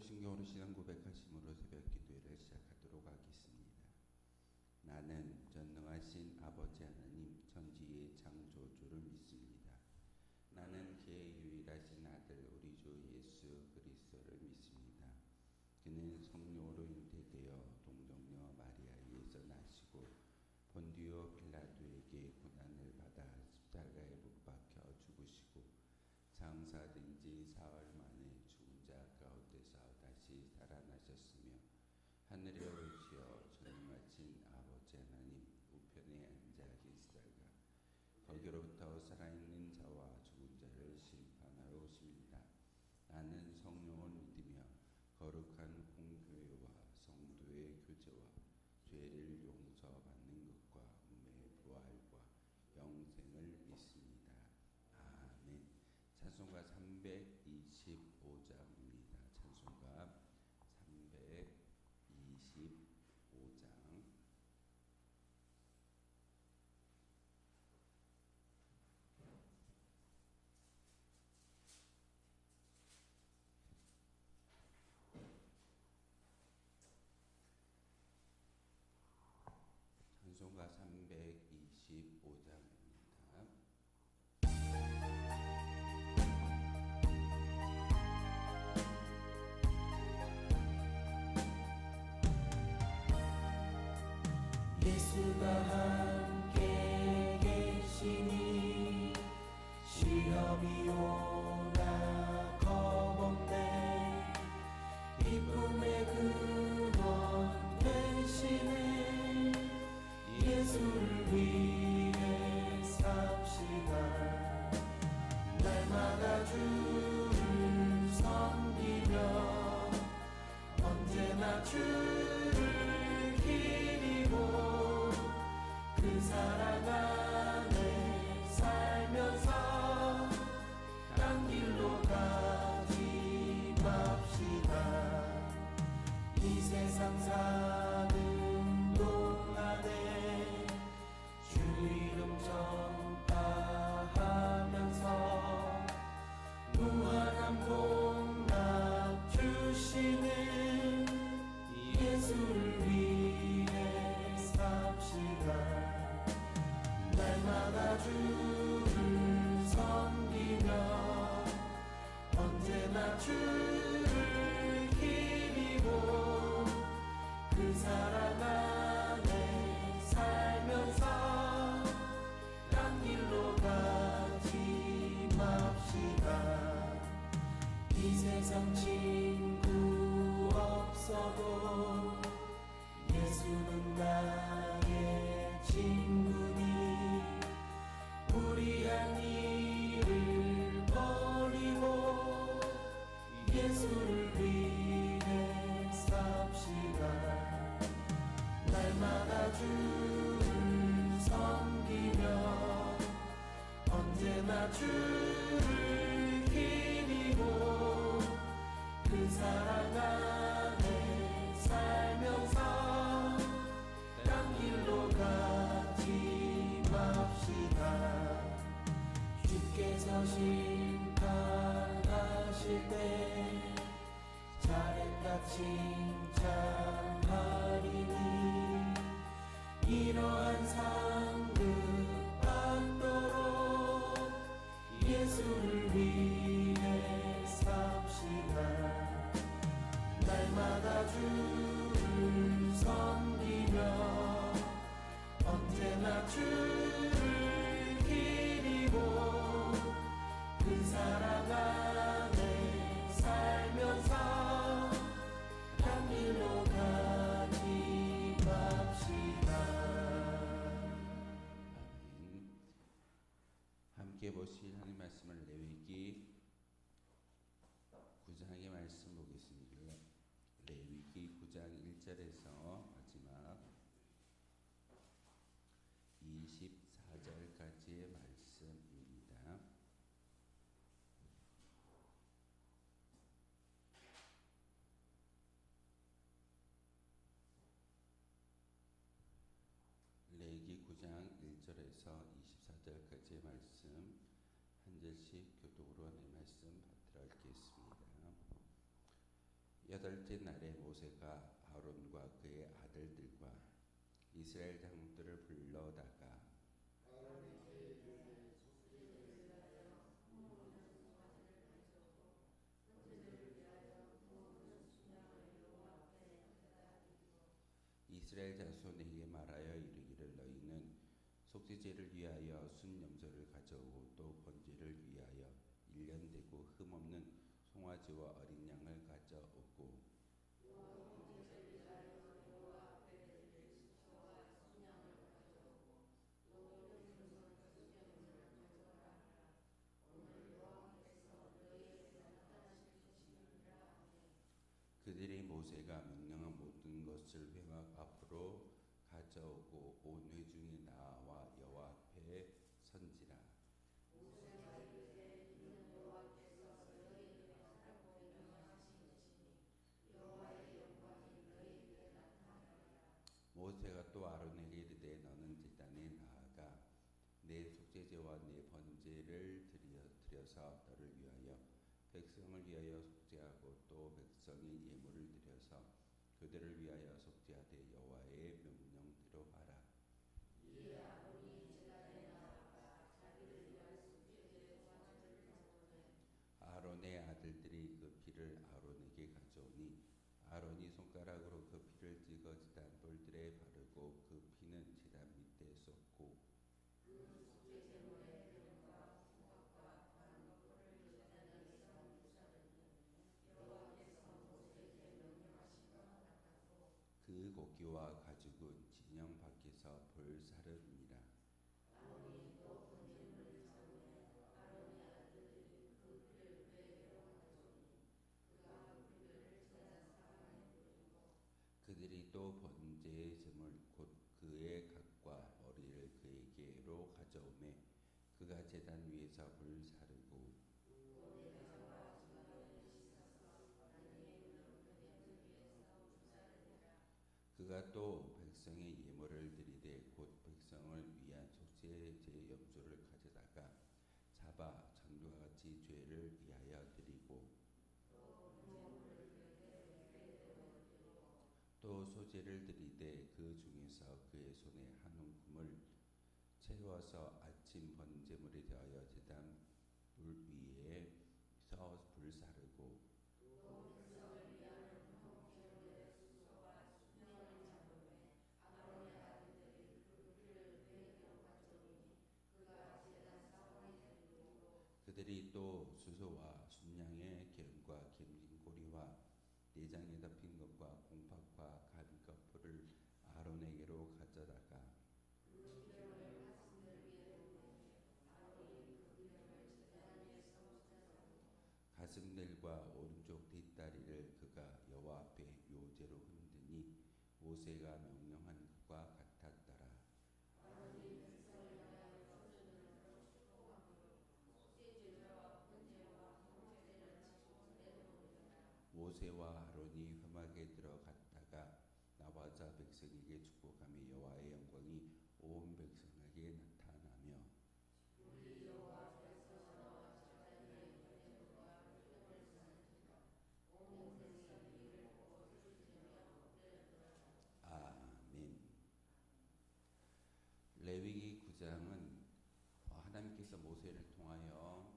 사도신경으로 신앙 고백하심으로 새벽 기도회를 시작하도록 하겠습니다. 나는 전능하신 아버지 하나님 천지의 창조주를 믿습니다. 나는 그의 유일하신 아들 우리 주 예수 그리스도를 믿습니다. 그는 성령으로 잉태되어 동정녀 마리아에서 나시고 본디오 빌라도에게 고난을 받아 십자가에 못 박혀 죽으시고 장사된 지 사흘 만에 죽은 자 가운데서 다시 살아나셨으며 하늘에 오르시어 전능하신 아버지 하나님 우편에 앉아 계시다가 거기로부터 살아있는 자와 죽은 자를 심판하러 오십니다. 나는 성령을 믿으며 거룩한 공교회와 성도의 교제와 죄를 용서받는 것과 몸의 부활과 영생을 믿습니다. 아멘. 찬송가 325장입니다. 찬송가 325장. 찬송가 325장입니다. 예수가 함께 계시니 시험이 오나 겁없네. 기쁨의 근원 되시네. 예수를 위해 삽시다. 날마다 주를 섬기며 언제나 주를 기리고 그 사랑 안에 살면서 딴 길로 가지 맙시다. 이 세상 사는 동안에 주 이름 전파하면서 무한한 복락 주시는 예수를 위해 삽시다. 날마다 주를 섬기며 언제나 주를 기리고 그 사랑 안에 살면서 딴 길로 가지 맙시다. 이 세상 친구 없어도 예수는 나의 친구니 무리한 일을 버리고 예수를 위해 삽시다. 날마다 주를 섬기며 언제나 주를 기리고 그 사랑 안에 살면서 딴 길로 가지 맙시다. 주께서 심판하실 때 잘했다 칭찬하리니 이러한 상급 받도록 예수를 위해 삽시다. 날마다 주를 섬기며 언제나 주를 기리고 그 사랑 안에 살면서 딴 길로 가지 맙시다. 아멘. 함께 보실 하나님 말씀을 레위기 9장의 말씀 보겠습니다. 레위기 9장 1절에서 마지막 24절까지의 말씀입니다. 레위기 9장 1절에서 24절까지의 말씀 한 절씩 교독으로 내 말씀 받들어 읽겠습니다. 8째 날에 모세가 아론과 그의 아들들과 이스라엘 장로들을 불러다가 이스라엘 자손에게 말하여 이르기를 너희는 속죄제를 위하여 순염소를 가져오고 또 번제를 위하여 1년 되고 흠없는 송아지와 어린 양을 가져오고 그들이 모세가 명령한 모든 것을 회막 앞으로 가져오고 온 회중이 나와 여호와 앞에 선지라. 모세가 또 아론에게 이르되 너는 제단에 나아가 내 속죄제와 내 번제를 드려서 너를 위하여 백성을 위하여 속죄하고 또 백성이 예물을 드려서 그들을 위하여 속죄하되 여호와의 명령대로 하라. 아론의 아들들이 그 피를 아론에게 가져오니 아론이 손가락으로 그 피를 찍어 제단 돌들에 바르고 그 피는 제단 밑에 쏟고 그 고기와 가죽은 진영 밖에서 불사르니라. 그들이 또 번제의 제물 곧 그의 각과 머리를 그에게로 가져오매 그가 제단 위에서 불사르고 그가 또 백성의 예물을 드리되 곧 백성을 위한 속죄제 염소를 가져다가 잡아 전과 같이 죄를 위하여 드리고 또 소제를 드리되 그 중에서 그의 손에 한 움큼을 채워서 아침 번제물에 대하여 제단 불 위에서 불사르고 그들이 또 수소와 순양의 기름과 김진 꼬리와 내장에 덮인 것과 콩팥과 가비꺼풀을 아론에게로 가져다가 가슴들과 오른쪽 뒷다리를 그가 여호와 앞에 요제로 흔드니 모세가 명령한 것과 같았더라. 모세와 아론이 회막에 들어갔다가 나와서 백성에게 축복하며 여호와의 영광이 온 백성에게 나타나며 아멘. 레위기 9장은 하나님께서 모세를 통하여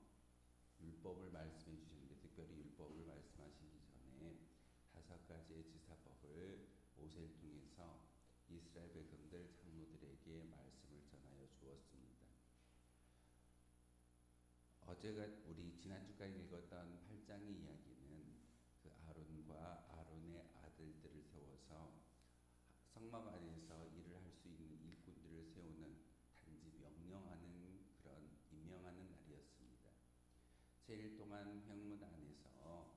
율법을 말씀해 주셨는데 특별히 율법을 말씀하시기 전에 5가지의 지사법을 모세를 통해서 이스라엘 백성들 장로들에게 말씀을 전하여 주었습니다. 어제가 우리 지난주까지 읽었던 8장의 이야기는 그 아론과 아론의 아들들을 세워서 성막 안에서 일을 할 수 있는 일꾼들을 세우는 단지 명령하는 그런 임명하는 날이었습니다. 7일 동안 회문 안에서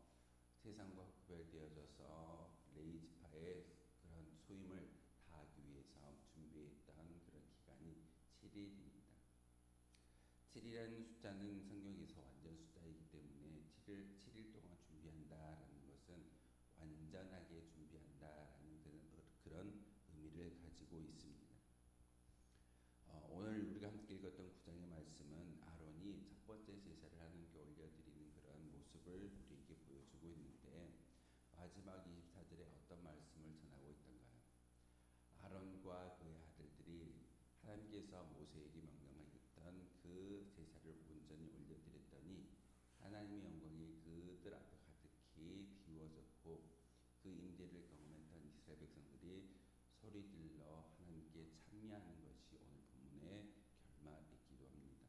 세상과 구별되어져서 레위 지파의 그런 소임을 다하기 위해서 준비했던 그런 기간이 7일입니다. 7일이라는 숫자는 성경에서 완전 숫자이기 때문에 7일 동안 준비한다라는 것은 완전하게 준비한다라는 그런 의미를 가지고 있습니다. 오늘 우리가 함께 읽었던 9장의 말씀은 아론이 첫 번째 제사를 하나님께 올려드리는 그런 모습을 우리에게 보여주고 있는데 마지막 24절에 어떤 말씀을 전하고 있던가요? 아론과 그의 아들들이 하나님께서 모세에게 명령하였던 그 제사를 온전히 올려드렸더니 하나님의 영광이 그들 앞에 가득히 비워졌고 그 임재를 경험했던 이스라엘 백성들이 소리질러 하나님께 찬미하는 것이 오늘 본문의 결말이기도 합니다.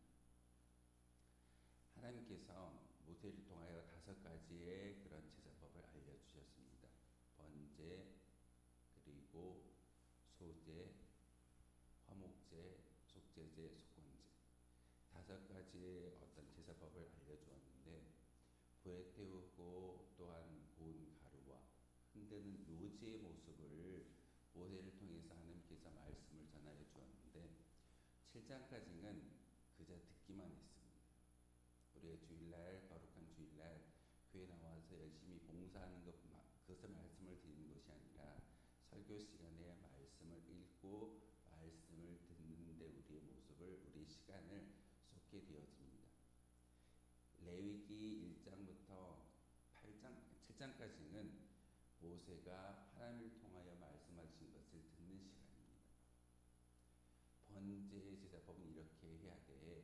하나님께서 모세를 통하여 5가지의 그런 제사법을 알려주셨습니다. 번제, 그리고 소제, 화목제, 속죄제, 속건제 5가지의 어떤 제사법을 알려주었는데 불에 태우고 또한 고운 가루와 흔드는 묘지의 모습을 모세를 통해서 하나님께서 말씀을 전하여 주었는데 7장까지는 그저 듣기만 했습니다. 우리가 주일날 거룩한 주일날 교회 나와서 열심히 봉사하는 그것을 말씀을 드리는 것이 아니라 설교 시간에 말씀을 읽고 말씀을 듣는데 우리의 모습을 우리의 시간을 쏟게 되어집니다. 레위기 1장부터 7장까지는 모세가 하나님을 통하여 말씀하신 것을 듣는 시간입니다. 번제 제사법은 이렇게 해야 돼.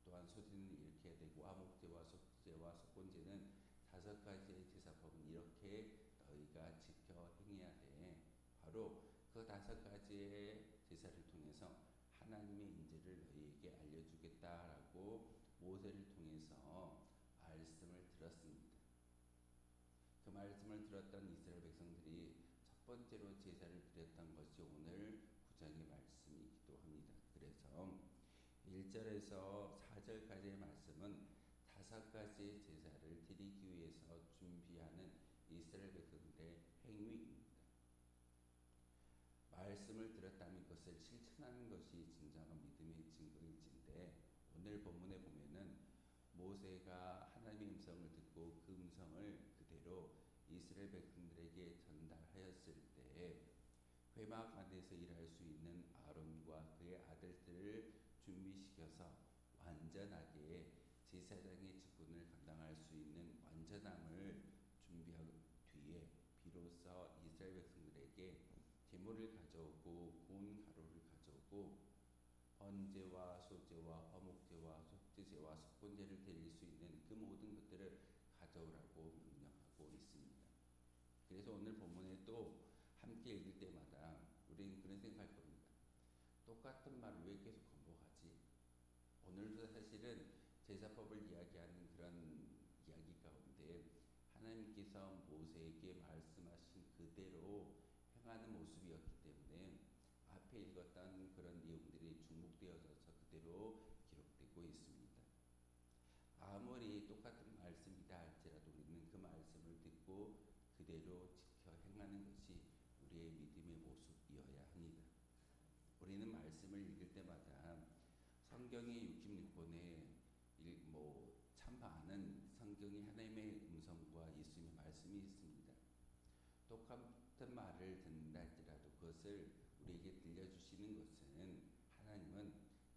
또한 소제는 이렇게 해야 되고 화목제와 속제와 속건제는 5가지의 제사법은 이렇게 너희가 지켜 행해야 돼. 바로 그 5가지의 제사를 통해서 하나님의 인재를 너희에게 알려주겠다라고 모세를 통해서 말씀을 들었습니다. 그 말씀을 들었던 이스라엘 백성들이 첫 번째로 제사를 드렸던 것이 오늘 9장의 말씀이기도 합니다. 그래서 1절에서 4절까지의 말씀은 5가지의 제사를 드리기 위해서 준비하는 이스라엘 백성들의 행위입니다. 말씀을 들었다면 그것을 실천하는 것이 진정한 믿음의 증거일진데 오늘 본문에 보면은 모세가 하나님의 음성을 듣고 그 음성을 그대로 이스라엘 백성들에게 전달하였을 때 회막 안에서 일할 수 있는 아론과 그의 아들들을 준비시켜서 완전하게 제사장의 직분을 감당할 수 있는 완전함을 준비한 뒤에 비로소 이스라엘 백성들에게 제물을 가져오고 고운 가루를 가져오고 번제와 소제와 화목제와 속죄제와 속건제를 드릴 수 있는 그 모든 것들을 가져오라고 명령하고 있습니다. 그래서 오늘 본문에 또 함께 읽을 때마다 우리는 그런 생각할 겁니다. 똑같은 말을 왜 계속 반복하지? 오늘도 사실은 제사법을 이야기하는 그런 이야기 가운데 하나님께서 모세에게 말씀하신 그대로 행하는 모습이었기 때문에 앞에 읽었던 그런 내용들이 중복되어져서 그대로 기록되고 있습니다. 아무리 똑같은 말씀이다 할지라도 우리는 그 말씀을 듣고 그대로 지켜 행하는 것이 우리의 믿음의 모습이어야 합니다. 우리는 말씀을 읽을 때마다 성경의 66권에 참 많은 성경이 하나님의 음성과 예수님의 말씀이 있습니다. 똑같은 말을 듣는다 할지라도 그것을 우리에게 들려주시는 것은 하나님은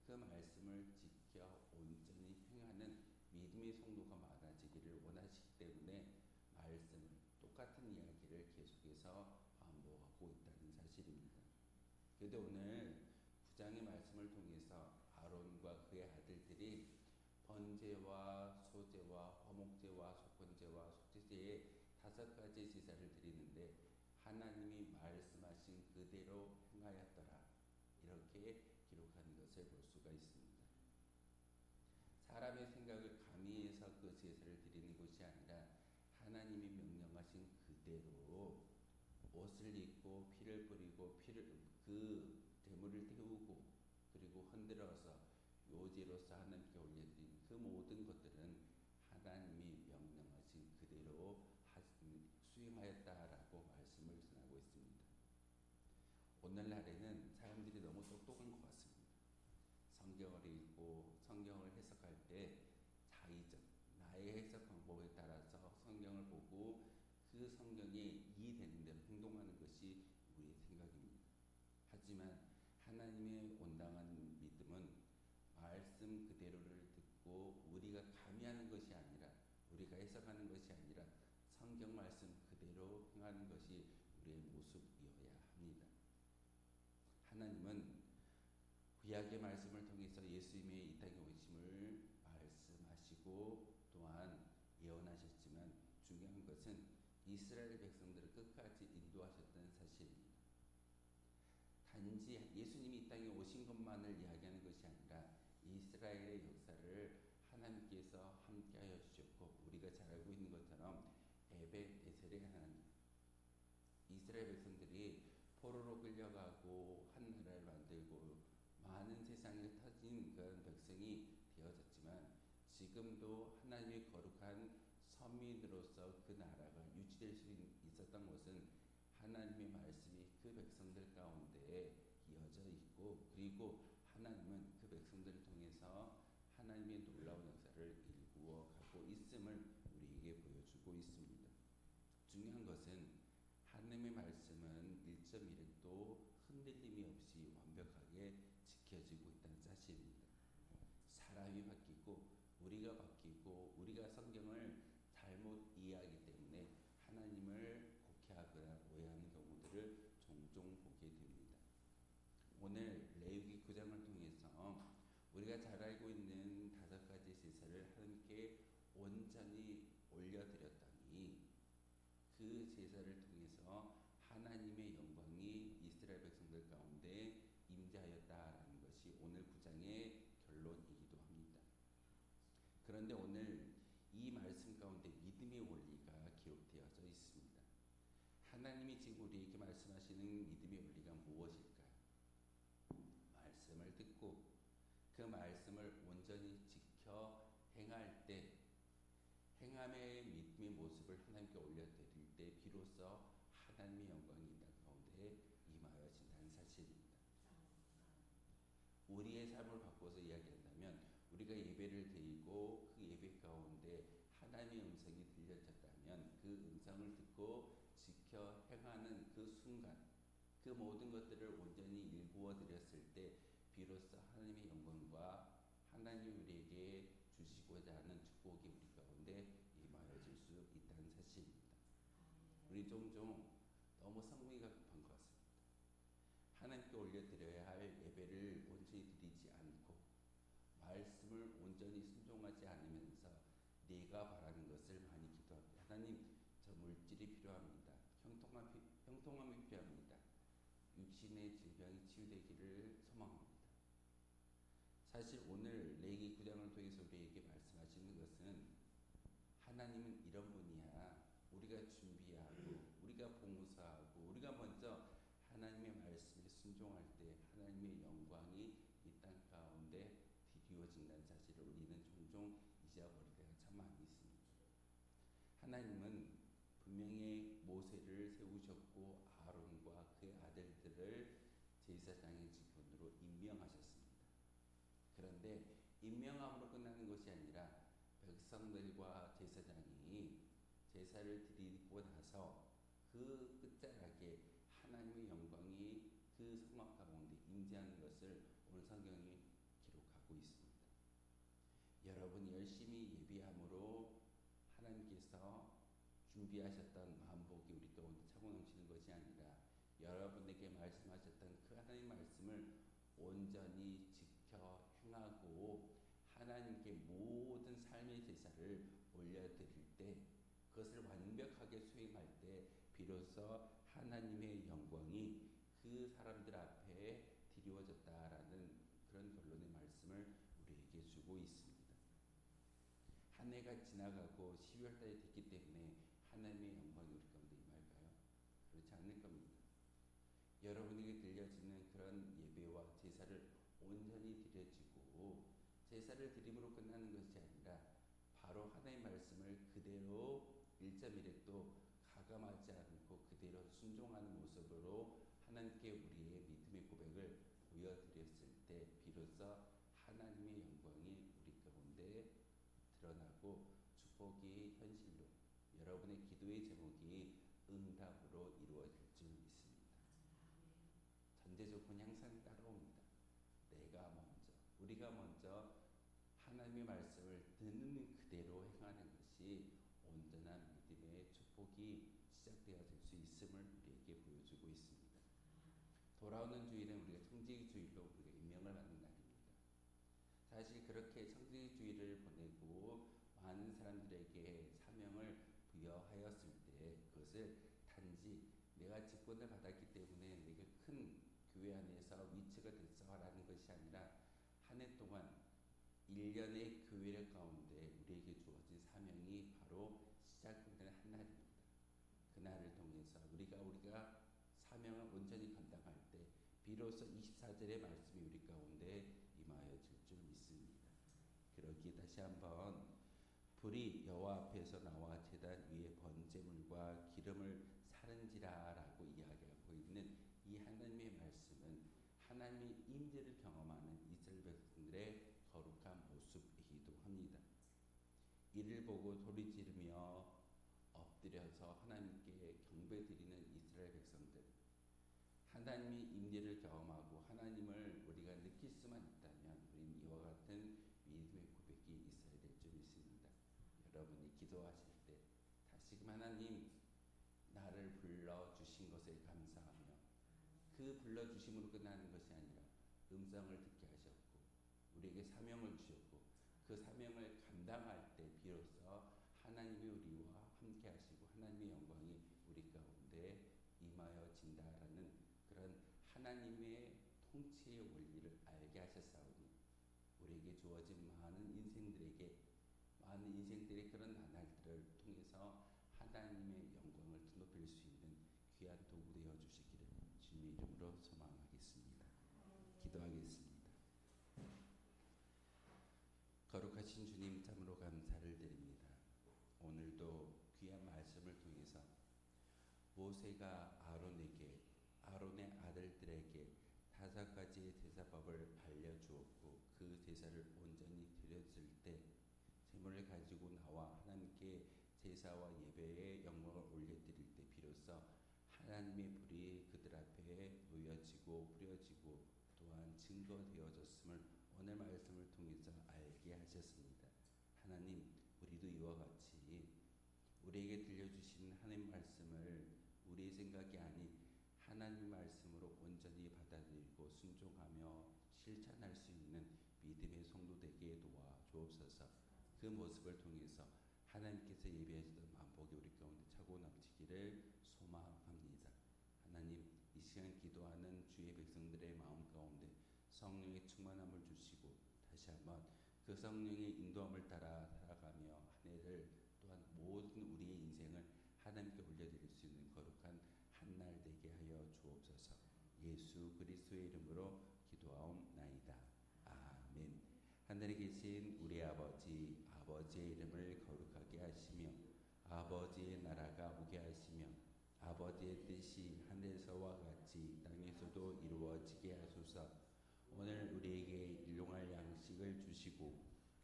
그 말씀을 지켜 온전히 행하는 믿음의 성도가 많아지기를 원하시기 때문에 말씀을 똑같은 이야기를 계속해서 반복하고 있다는 사실입니다. 그런데 오늘 9장의 말씀을 통해서 아론과 그의 아들들이 번제와 소제와 화목제와 속건제와 속죄제의 5가지 제사를 드리는데 하나님이 말씀하신 그대로 행하였더라 이렇게 기록한 것을 볼 수가 있습니다. 사람의 생각을 가미해서 그 제사를 드리는 것이 아니라 하나님이 명령하신 그대로 옷을 입고 피를 뿌리고 그 제물을 태우고 그리고 흔들어서 요제로서 하나님께 올려드린 그 모든 것들은 하나님이 명령하신 그대로 수행하였다라고 말씀을 전하고 있습니다. 오늘날에는 사람들이 너무 똑똑한 것 같습니다. 성경을 읽고 성경을 해석할 때 자의적, 나의 해석 방법에 따라서 성경을 보고 그 성경에 이해되는 대로 행동하는 것이 우리의 생각입니다. 하지만 하나님의 온당한 믿음은 말씀 그대로를 듣고 우리가 가미하는 것이 아니라 우리가 해석하는 것이 아니라 성경 말씀 그대로 그대로 행하는 것이 우리의 모습이어야 합니다. 하나님은 구약의 말씀을 통해서 예수님의 이 땅에 오심을 말씀하시고 또한 예언하셨지만 중요한 것은 이스라엘 백성들을 끝까지 인도하셨다는 사실입니다. 단지 예수님이 이 땅에 오신 것만을 이야기하는 것이 아니라 이스라엘의 역사를 하나님께서 함께하여 주셨고, 우리가 잘 알고 있는 것처럼 에벳 에셀의 하나님, 이스라엘 백성들이 포로로 끌려가고 한 나라를 만들고 많은 세상을 터진 그런 백성이 되어졌지만, 지금도 하나님의 거룩한 서민으로서 그 나라가 유지될 수 있었던 것은 하나님의 말씀이 그 백성들 가운데 이어져 있고, 그리고 하나님은 그 백성들을 통해서 하나님의 놀라운 역사를 일구어 가고 있음을 우리에게 보여주고 있습니다. 중요한 것은 하나님의 말씀은 1.1획도 흔들림이 없이 완벽하게 지켜지고 있다는 사실입니다. 사람이 바뀌고 우리가 바뀌고 우리가 성경을 잘못 이해하기 때문에 하나님을 곡해하거나 오해하는 경우들을 종종 보게 됩니다. 오늘 레위기 9장을 통해서 우리가 잘 알고 있는 5가지 제사를 하나님께 온전히 올려드렸더니 그 제사를 통해서 하나님의 영광이 이스라엘 백성들 가운데 임재하였다라는 것이 오늘 9장의 결론이기도 합니다. 그런데 오늘 이 말씀 가운데 믿음의 원리가 기록되어져 있습니다. 하나님이 지금 우리에게 말씀하시는 믿음의 원리가 무엇일까요? 말씀을 듣고 그 말씀을 온전히 지켜 행할 때, 행함의 믿음의 모습을 하나님께 올려드릴 때 비로소 하나님의 영광이 이 땅 가운데 임하여진다는 사실입니다. 우리의 삶을 바꿔서 이야기한다면, 우리가 예배를 드리고 그 예배 가운데 하나님의 음성이 들려졌다면 그 음성을 듣고 지켜 행하는 그 순간, 그 모든 것들을 온전히 일구어 드렸을 때 비로소 하나님의 영광과 하나님 우리에게 주시고자 하는 축복이 우리 가운데 임하여질 수 있다는 사실입니다. 우리 종종 너무 성미가 급한 것 같습니다. 하나님께 올려드려야 할 예배를 온전히 드리지 않고 말씀을 온전히 순종하지 않으면서 내가 바라는 것을 많이 기도합니다. 하나님, 저 물질이 필요합니다. 형통함이 필요합니다. 육신의 질병이 치유되기를 소망합니다. 사실 오늘 레위기 9장을 통해서 우리에게 말씀하시는 것은 하나님은 이런 분이야. 우리가 준비하고 우리가 봉사하고 우리가 먼저 하나님의 말씀에 순종할 때 하나님의 영광이 이 땅 가운데 드리워진다는 사실을 우리는 종종 잊어버릴 때가 참 많이 있습니다. 하나님은 분명히 모세를 세우셨고 아론과 그의 아들들을 제사장의 직분으로 임명하셨습니다. 그런데 임명함으로 끝나는 것이 아니라 백성들과 제사장이 제사를 드리고 나서 그 끝자락에 하나님의 영광이 그 성막 가운데 임재하는 것을 오늘 성경이 기록하고 있습니다. 여러분이 열심히 예배함으로 하나님께서 준비하셨던 만복이 우리 가운데 차고 넘치는 것이 아니라 여러분에게 말씀하셨던 그 하나님의 말씀을 온전히 지켜 행하고 하나님께 모든 삶의 제사를 올려드릴 때, 그것을 완벽하게 수행할 때 비로소 하나님의 영광이 그 사람들 앞에 드리워졌다라는 그런 결론의 말씀을 우리에게 주고 있습니다. 한 해가 지나가고 12월 달이 됐기 때문에 하나님의 영광이 우리 가운데 임할까요? 그렇지 않을 겁니다. 여러분에게 들려지는 그런 예배와 제사를 온전히 드려지고 제사를 드림으로 끝나는 것이 아니라 바로 하나님의 말씀을 그대로 1.1획도 가감하지 않고 그대로 순종하는 모습으로 하나님께 우리의 믿음의 고백을 보여드렸을 때 비로소 하나님의 영광이 우리 가운데 드러나고 축복이 현실로, 여러분의 기도의 제목이 응답으로 이루어질 줄 믿습니다. 전제 조건이 항상 따라옵니다. 내가 먼저, 우리가 먼저 하나님의 말씀을 듣는 그대로 행하는 것이 온전한 믿음의 축복이 시작됩니다. 상태가 될 수 있음을 우리에게 보여주고 있습니다. 돌아오는 주일은 우리가 청지기주일로 우리가 임명을 받는 날입니다. 사실 그렇게 청지기주일을 보내고 많은 사람들에게 사명을 부여하였을 때 그것을 단지 내가 직분을 받았기 때문에 내가 큰 교회 안에서 위치가 됐어라는 것이 아니라 한 해 동안 1년의 교회 가운데 우리에게 주어진 사명이 바로 시작되는 한 날입니다. 그날을 통해서 우리가 사명을 온전히 감당할 때 비로소 24절의 말씀이 우리 가운데 임하여질 줄 믿습니다. 그러기에 다시 한번 불이 여호와 앞에서 나와 제단 위에 번제물과 기름을 사른지라라고 이야기하고 있는 이 하나님의 말씀은 하나님의 임재를 경험하는 이스라엘 백성들의 거룩한 모습이기도 합니다. 이를 보고 소리 지르며 엎드려서 하나님께 경배드리는 이스라엘 백성들, 하나님의 임재를 경험하고 하나님을 우리가 느낄 수만 있다면 우리는 이와 같은 믿음의 고백이 있어야 될 줄 믿습니다. 여러분이 기도하실 때 다시금 하나님 나를 불러주신 것에 감사하며 그 불러주심으로 끝나는 것이 아니라 음성을 듣게 하셨고 우리에게 사명을 주셨고 그 사명을 감당할 때 비로소 하나님이 우리와 함께 하시고 하나님의 영광이 우리 가운데 임하여진다라는 그런 하나님의 통치의 원리를 알게 하셨사오니 우리에게 주어진 많은 인생들의 그런 나날들을 통해서 하나님의 영광을 드높일 수 있는 귀한 도구 되어 주시기를 주님의 이름으로 소망하겠습니다. 기도하겠습니다. 거룩하신 주님 참으로 감사를 드립니다. 오늘도 귀한 말씀을 통해서 모세가 아론의 아들들에게 5가지의 제사법을 알려주었고 그 제사를 온전히 드렸을 때 제물을 가지고 나와 하나님께 제사와 예배의 영광을 올려드릴 때 비로소 하나님의 불이 그들 앞에 놓여지고 뿌려지고 또한 증거되어졌음을 오늘 말씀을 통해서 알게 하셨습니다. 하나님, 우리도 이와 같이 우리에게 들려주신 하나님 말씀을 우리의 생각이 아닌 하나님 말씀으로 온전히 받아들이고 순종하며 실천할 수 있는 믿음의 성도 되게 도와 주옵소서. 그 모습을 통해서 하나님께서 예비하시던 만복이 우리 가운데 차고 넘치기를 소망합니다. 하나님, 이 시간 기도하는 주의 백성들의 마음 가운데 성령의 충만함을 주시고 다시 한번 그 성령의 인도함을 따라 살아가며 한 해를 또한 모든 우리의 인생을 하나님께 올려드릴 수 있는 거룩한 한 날 되게 하여 주옵소서. 예수 그리스도의 이름으로 기도하옵나이다. 아멘. 하늘에 계신 우리 아버지의 이름을 거룩하게 하시며 아버지의 나라가 오게 하시며 아버지의 뜻이 하늘에서와 같이 땅에서도 이루어지게 하소서. 오늘 우리에게 일용할 양식을 주시고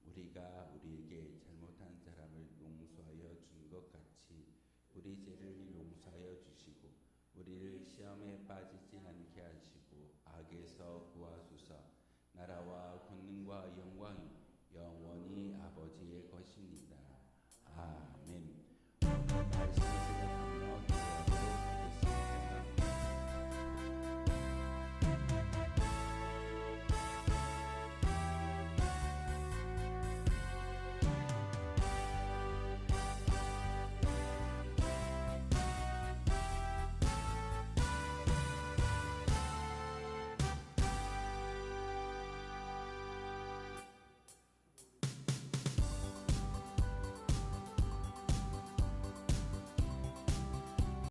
우리가 우리에게 잘못한 사람을 용서하여 준 것 같이 우리 죄를 용서하여 주시고 우리를 시험에 빠지지 않게 하시고 악에서 구하소서. 나라와 권능과 영광이